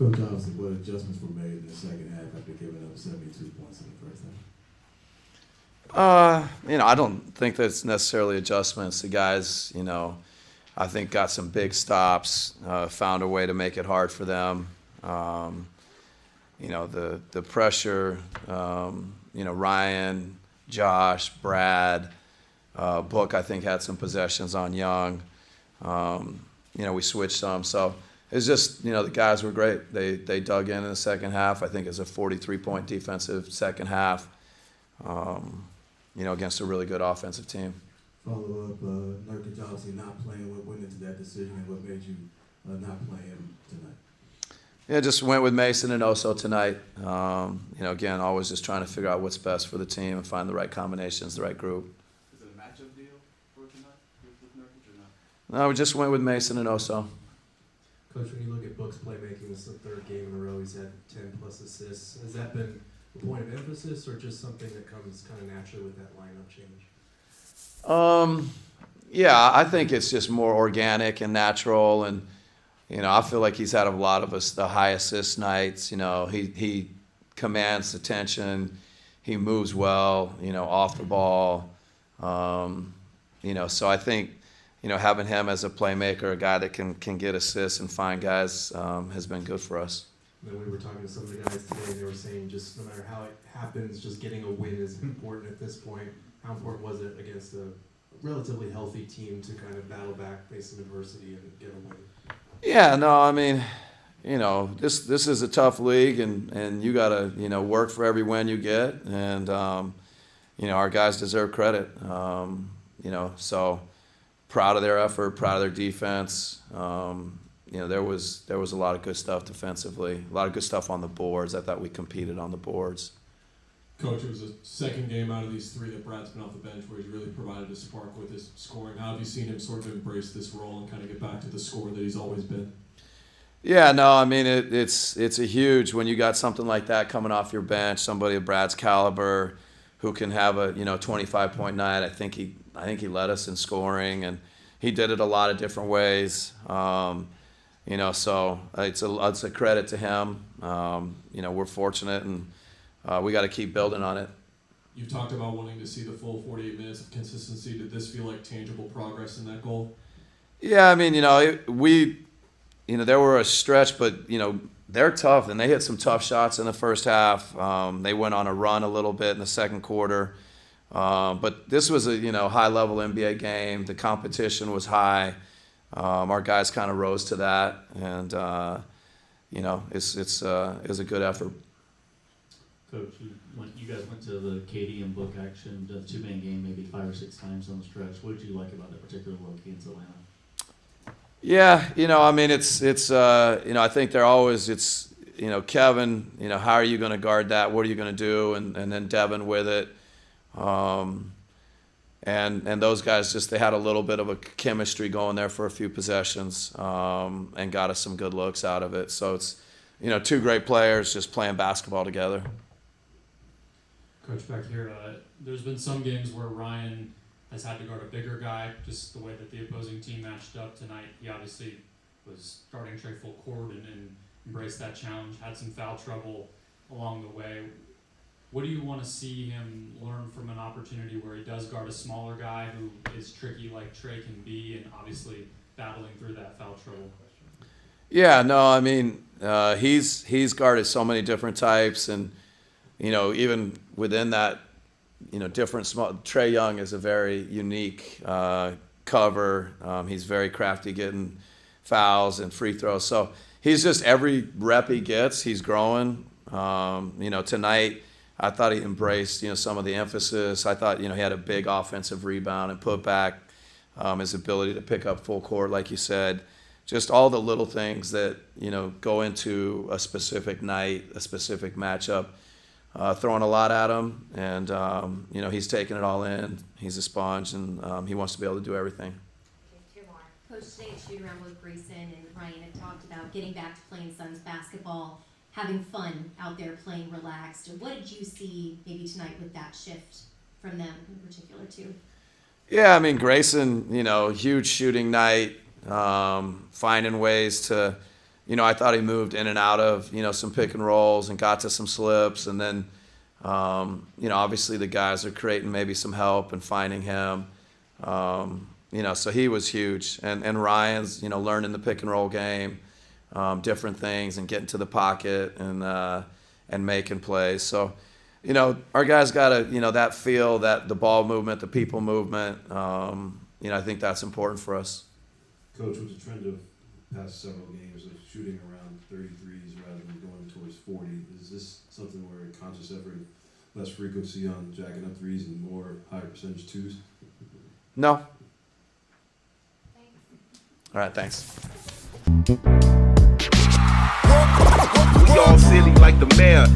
Coach, obviously, what adjustments were made in the second half after giving up 72 points in the first half? I don't think that's necessarily adjustments. The guys, I think got some big stops, found a way to make it hard for them. The pressure, Ryan, Josh, Brad, Book, I think had some possessions on Young. We switched some. So it's just, the guys were great. They dug in the second half. I think it's a 43-point defensive second half, against a really good offensive team. Follow up, Nurkic obviously not playing. What went into that decision and what made you not play him tonight? Yeah, just went with Mason and Oso tonight. Again, always just trying to figure out what's best for the team and find the right combinations, the right group. Is it a matchup deal for tonight with Nurkic or not? No, we just went with Mason and Oso. Coach, when you look at Book's playmaking, this is the third game in a row he's had 10-plus assists. Has that been a point of emphasis or just something that comes kind of naturally with that lineup change? Yeah, I think it's just more organic and natural, and I feel like he's had a lot of the high assist nights. He commands attention, he moves well, off the ball. So I think having him as a playmaker, a guy that can get assists and find guys, has been good for us. And then we were talking to some of the guys today, and they were saying just no matter how it happens, just getting a win is important at this point. How important was it against a relatively healthy team to kind of battle back, face some adversity, and get a win? Yeah, no, I mean, this is a tough league, and you got to, work for every win you get, and, our guys deserve credit, so proud of their effort, proud of their defense. There was a lot of good stuff defensively, a lot of good stuff on the boards. I thought we competed on the boards. Coach, it was the second game out of these three that Brad's been off the bench where he's really provided a spark with his scoring. How have you seen him sort of embrace this role and kind of get back to the scorer that he's always been? Yeah, no, I mean, it's a huge, when you got something like that coming off your bench, somebody of Brad's caliber who can have a 25-point night. I think he led us in scoring, and he did it a lot of different ways. So it's a credit to him. We're fortunate, and we got to keep building on it. You've talked about wanting to see the full 48 minutes of consistency. Did this feel like tangible progress in that goal? Yeah, I mean, there were a stretch, but, they're tough, and they hit some tough shots in the first half. They went on a run a little bit in the second quarter. But this was a, high-level NBA game. The competition was high. Our guys kind of rose to that, and, it's a good effort. Coach, you guys went to the KD and Book action, the two-man game maybe 5 or 6 times on the stretch. What did you like about that particular look against Atlanta? Yeah, I mean, I think they're always, Kevin, how are you going to guard that? What are you going to do? And then Devin with it. And those guys they had a little bit of a chemistry going there for a few possessions, and got us some good looks out of it. So it's, two great players just playing basketball together. Coach, back here, there's been some games where Ryan has had to guard a bigger guy, just the way that the opposing team matched up tonight. He obviously was guarding Trey full court and embraced that challenge, had some foul trouble along the way. What do you want to see him learn from an opportunity where he does guard a smaller guy who is tricky like Trey can be, and obviously battling through that foul trouble? Yeah, no, I mean, he's guarded so many different types, and, even within that, different small. Trey Young is a very unique cover. He's very crafty getting fouls and free throws. So he's just, every rep he gets, he's growing. Tonight I thought he embraced, some of the emphasis. I thought, he had a big offensive rebound and put back, his ability to pick up full court, like you said. Just all the little things that, go into a specific night, a specific matchup. Throwing a lot at him, and he's taking it all in. He's a sponge, and he wants to be able to do everything. Okay, 2 more. Coach, today at shoot-around with Grayson and Ryan had talked about getting back to playing Suns basketball, having fun out there, playing relaxed. What did you see maybe tonight with that shift from them in particular too? Yeah, I mean, Grayson, huge shooting night, finding ways to, I thought he moved in and out of, some pick and rolls and got to some slips. And then, obviously the guys are creating maybe some help and finding him. So he was huge. And Ryan's, learning the pick and roll game, different things and getting to the pocket and making plays. So, our guys got that feel, that the ball movement, the people movement. I think that's important for us. Coach, with the trend of past several games of shooting around 33s rather than going towards 40, is this something where a conscious effort, less frequency on jacking up threes and more high percentage twos? No. All right, thanks. We all silly like the mayor.